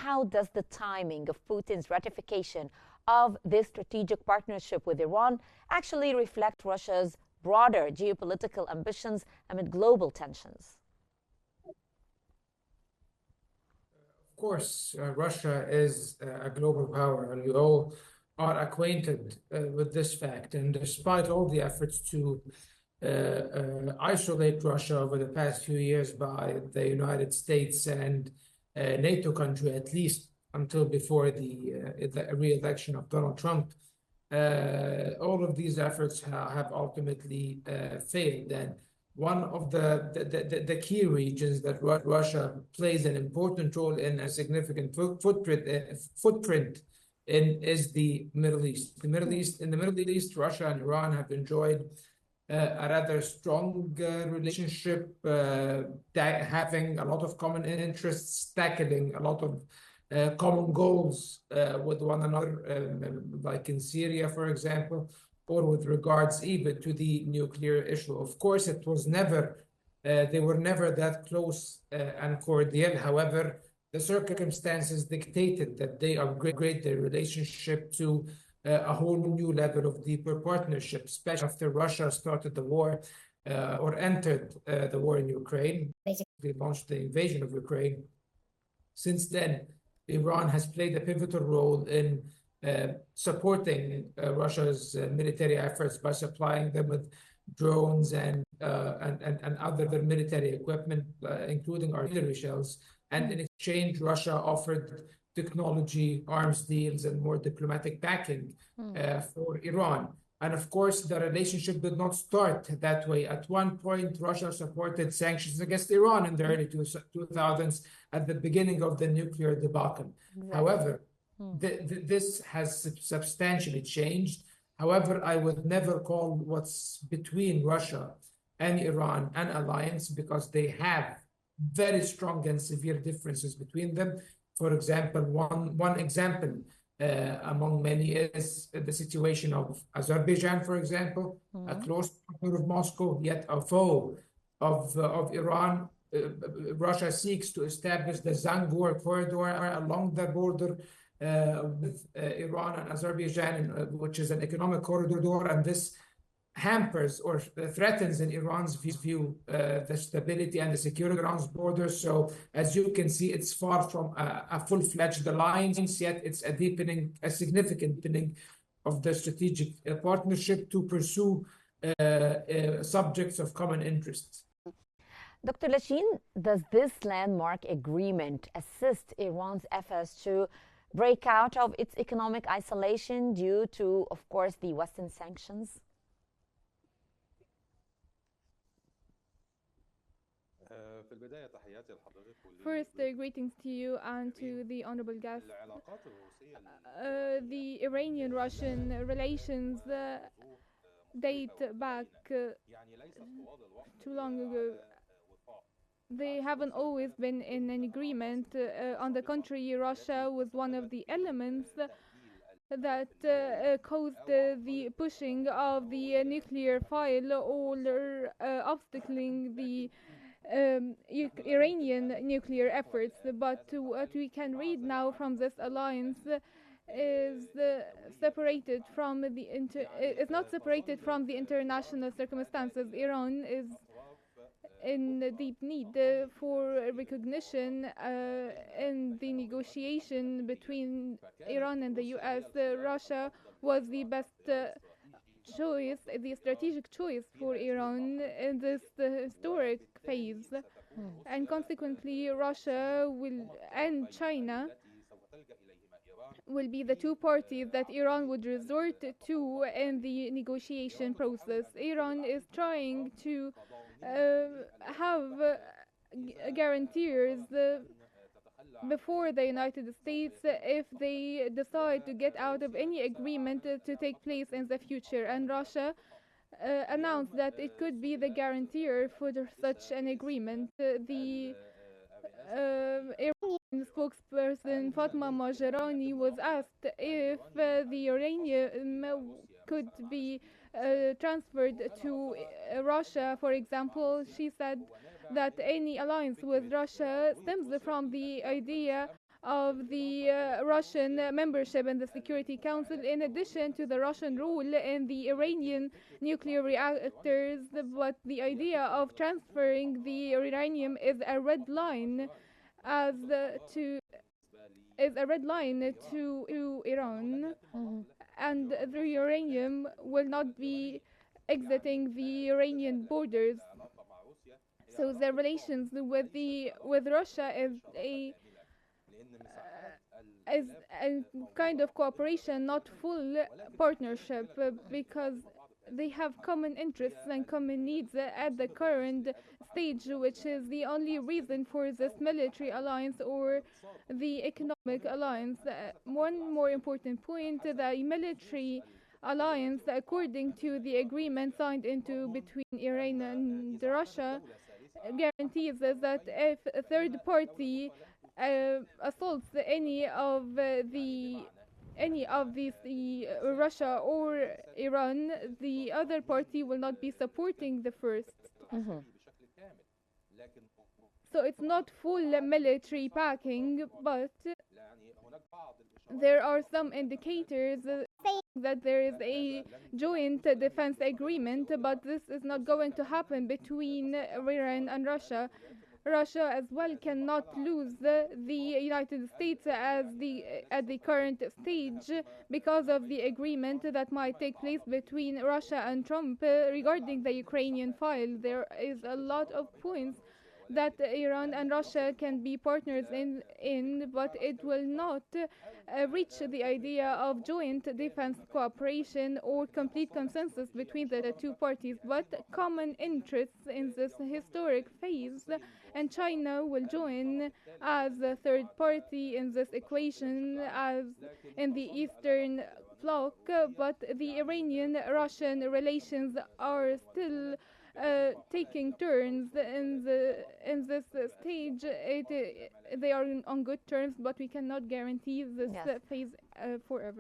how does the timing of Putin's ratification of this strategic partnership with Iran actually reflect Russia's broader geopolitical ambitions amid global tensions? Of course, Russia is a global power, and we all are acquainted with this fact. And despite all the efforts to isolate Russia over the past few years by the United States and NATO country, at least until before the re-election of Donald Trump, all of these efforts have ultimately failed. And one of the key regions that Russia plays an important role in, a significant footprint in, is the Middle East. In the Middle East, Russia and Iran have enjoyed a rather strong relationship, having a lot of common interests, tackling a lot of common goals with one another, like in Syria, for example, or with regards even to the nuclear issue. Of course, it was never, they were never that close and cordial. However, the circumstances dictated that they upgrade their relationship to a whole new level of deeper partnership, especially after Russia started the war or entered the war in Ukraine. Basically launched the invasion of Ukraine. Since then, Iran has played a pivotal role in supporting Russia's military efforts by supplying them with drones and other military equipment, including artillery shells. And in exchange, Russia offered technology, arms deals, and more diplomatic backing for Iran. And of course, the relationship did not start that way. At one point, Russia supported sanctions against Iran in the early 2000s at the beginning of the nuclear debacle. Exactly. However, this has substantially changed. However, I would never call what's between Russia and Iran an alliance, because they have very strong and severe differences between them. For example, one example among many is the situation of Azerbaijan, for example, a close partner of Moscow, yet a foe of Iran. Russia seeks to establish the Zangor corridor along the border with Iran and Azerbaijan, which is an economic corridor, and this hampers or threatens, in Iran's view, the stability and the security of Iran's borders. So as you can see, it's far from a full-fledged alliance, yet it's a significant deepening of the strategic partnership to pursue subjects of common interest. Dr. Lashin, does this landmark agreement assist Iran's efforts to break out of its economic isolation due to, of course, the Western sanctions? First, greetings to you and to the honorable guest. The Iranian-Russian relations date back too long ago. They haven't always been in an agreement. On the contrary, Russia was one of the elements that caused the pushing of the nuclear file, or obstacling the Iranian nuclear efforts. But what we can read now from this alliance is separated from the is not separated from the international circumstances. Iran is in deep need for recognition in the negotiation between Iran and the US. Russia was the best choice, the strategic choice for Iran in this historic phase. And consequently, Russia and China will be the two parties that Iran would resort to in the negotiation process. Iran is trying to have guarantees before the United States if they decide to get out of any agreement to take place in the future. And Russia announced that it could be the guarantor for such an agreement. The Iranian spokesperson Fatma Majirani was asked if the uranium could be transferred to Russia, for example. She said that any alliance with Russia stems from the idea of the Russian membership in the Security Council, in addition to the Russian role in the Iranian nuclear reactors. But the idea of transferring the uranium is a red line as to is a red line to Iran, and the uranium will not be exiting the Iranian borders. So the relations with Russia is a kind of cooperation, not full partnership, because they have common interests and common needs at the current stage, which is the only reason for this military alliance or the economic alliance. One more important point: the military alliance, according to the agreement signed into between Iran and Russia, guarantees that if a third party assaults any of these Russia or Iran, the other party will not be supporting the first. So it's not full military packing, but there are some indicators saying that there is a joint defense agreement, but this is not going to happen between Iran and Russia. Russia as well cannot lose the United States at the current stage because of the agreement that might take place between Russia and Trump regarding the Ukrainian file. There is a lot of points that Iran and Russia can be partners in, but it will not reach the idea of joint defense cooperation or complete consensus between the two parties, but common interests in this historic phase. And China will join as a third party in this equation, as in the Eastern Bloc, but the Iranian-Russian relations are still taking turns in this stage. They are on good terms, but we cannot guarantee this phase forever.